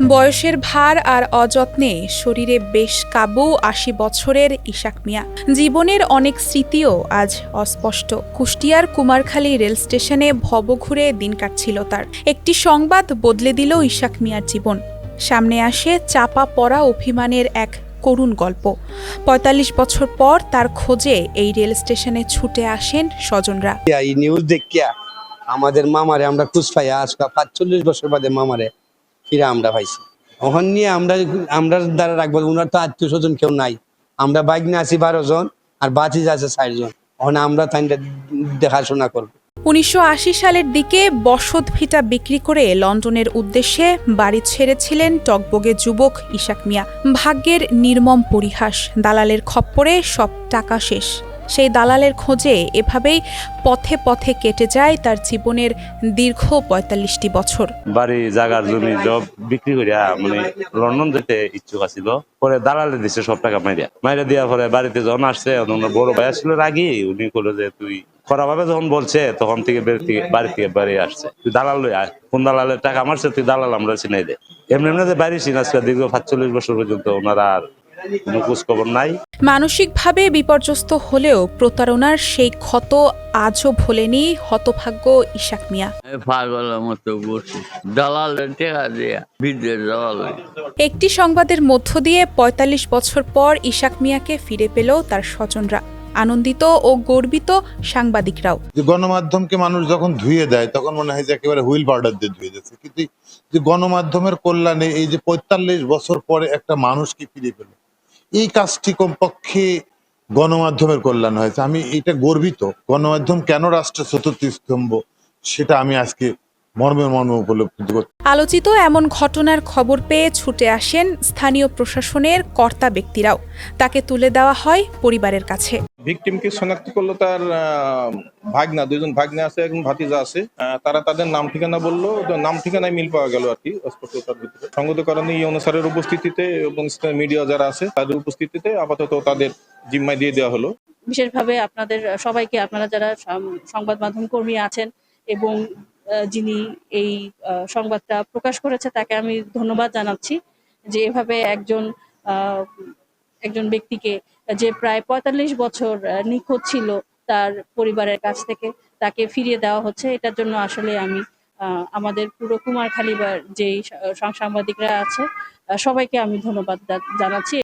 বয়সের ভার আর অযত্নে শরীরে বেশ কাবু ৮০ বছরের ইশাক মিয়া। জীবনের অনেক স্মৃতিও আজ অস্পষ্ট। কুষ্টিয়ার কুমারখালী রেল স্টেশনে ভবঘুরে দিন কাটছিল তার। একটি সংবাদ বদলে দিল ইশাক মিয়ার জীবন। সামনে আসে চাপা পড়া অভিমানের এক করুণ গল্প। ৪৫ বছর পর তার খোঁজে এই রেল স্টেশনে ছুটে আসেন স্বজনরা। এই নিউজ দেখিয়া আমাদের মামারে আমরা খুঁজ পাই, আজ ৪৫ বছর বাদে মামারে ফিরে আমরা পাইছি। ওখান নিয়ে আমরা দ্বারা রাখবো, ওনার তো আত্মীয় স্বজন কেউ নাই। আমরা বাইক নিয়ে আছি ১২ জন আর বাঁচি যাচ্ছে ৬০ জন। ওখানে আমরা তাই দেখাশোনা করবো। ১৯৮০ সালের দিকে বসত ভিটা বিক্রি করে লন্ডনের উদ্দেশ্যে বাড়ি ছেড়েছিলেন টগবগে যুবক ইশাক মিয়া। ভাগ্যের নির্মম পরিহাস, দালালের খপ্পরে সব টাকা শেষ। সেই দালালের খোঁজে এভাবেই পথে পথে কেটে যায় তার জীবনের দীর্ঘ ৪৫টি বছর। বাড়ি জাগার জমি জব বিক্রি করিয়া লন্ডন যেতে ইচ্ছুক আছিল, পরে দালালে দিছে সব টাকা মাইরা দেওয়ার পরে বাড়িতে যখন আসছে, বড় ভাই আসলে রাগি, উনি করলো যে তুই খরাভাবে যখন বলছে তখন থেকে বাড়ি থেকে বাড়ি আসছে, তুই দালাল লই আয়, কোন দালালের টাকা মারছে তুই দালাল আমরা চিনাই দে। এমনি এমনি যে বাড়ি চিনাচ্ছে দীর্ঘ ৪৫ বছর পর্যন্ত ওনারা আর কোনো খোঁজ খবর নাই। মানসিকভাবে বিপর্যস্ত হলেও প্রতারণার সেই ক্ষত আজও ভোলেনি হতভাগ্য ইশাক মিয়া। পাগলের মতো বসে দালালের টাকা দিয়া বিদেশ যাওয়া লাগে। একটি সংবাদের মধ্য দিয়ে ৪৫ বছর পর ইশাক মিয়াকে ফিরে পেল তার স্বজনরা। আনন্দিত ও গর্বিত সাংবাদিকরাও। গণমাধ্যমকে মানুষ যখন ধুয়ে দেয় তখন মনে হয় যে একেবারে হুইল পাউডার দিয়ে ধুয়ে যাচ্ছে, কিন্তু যে গণমাধ্যমের কল্যাণে এই যে ৪৫ বছর পরে একটা মানুষকে ফিরে পেল, এই কাজটি কমপক্ষে গণমাধ্যমের কল্যাণ হয়েছে। আমি এটা গর্বিত। গণমাধ্যম কেন রাষ্ট্রের চতুর্থ স্তম্ভ সেটা আমি আজকে মর্মে উপলব্ধি করছি। আলোচিত এমন ঘটনার খবর পেয়ে ছুটে আসেন স্থানীয় প্রশাসনের কর্তা ব্যক্তিরাও। তাকে তুলে দেওয়া হয় পরিবারের কাছে। ভিকটিমকে শনাক্ত করলো তার ভাগনা, দুইজন ভাগনা আছে, একজন ভাতিজা আছে। তারা তাদের নাম ঠিকানা বললো, নাম ঠিকানায় মিল পাওয়া গেল আর কি অস্পষ্টতার ভিতরে। সঙ্গত কারণে ইউনূস স্যারের উপস্থিতিতে এবং মিডিয়া যারা আছে তাদের উপস্থিতিতে আপাতত তাদের জিম্মায় দিয়ে দেওয়া হলো। বিশেষভাবে আপনাদের সবাইকে, আপনারা যারা সংবাদ মাধ্যম কর্মী আছেন এবং যিনি এই সংবাদটা প্রকাশ করেছে তাকে আমি ধন্যবাদ জানাচ্ছি যে এভাবে একজন ব্যক্তিকে যে প্রায় ৪৫ বছর নিখোঁজ ছিল তার পরিবারের কাছ থেকে তাকে ফিরিয়ে দেওয়া হচ্ছে। এটার জন্য আসলে আমি আমাদের পুরো কুমারখালী বা যেই সাংবাদিকরা আছে সবাইকে আমি ধন্যবাদ জানাচ্ছি।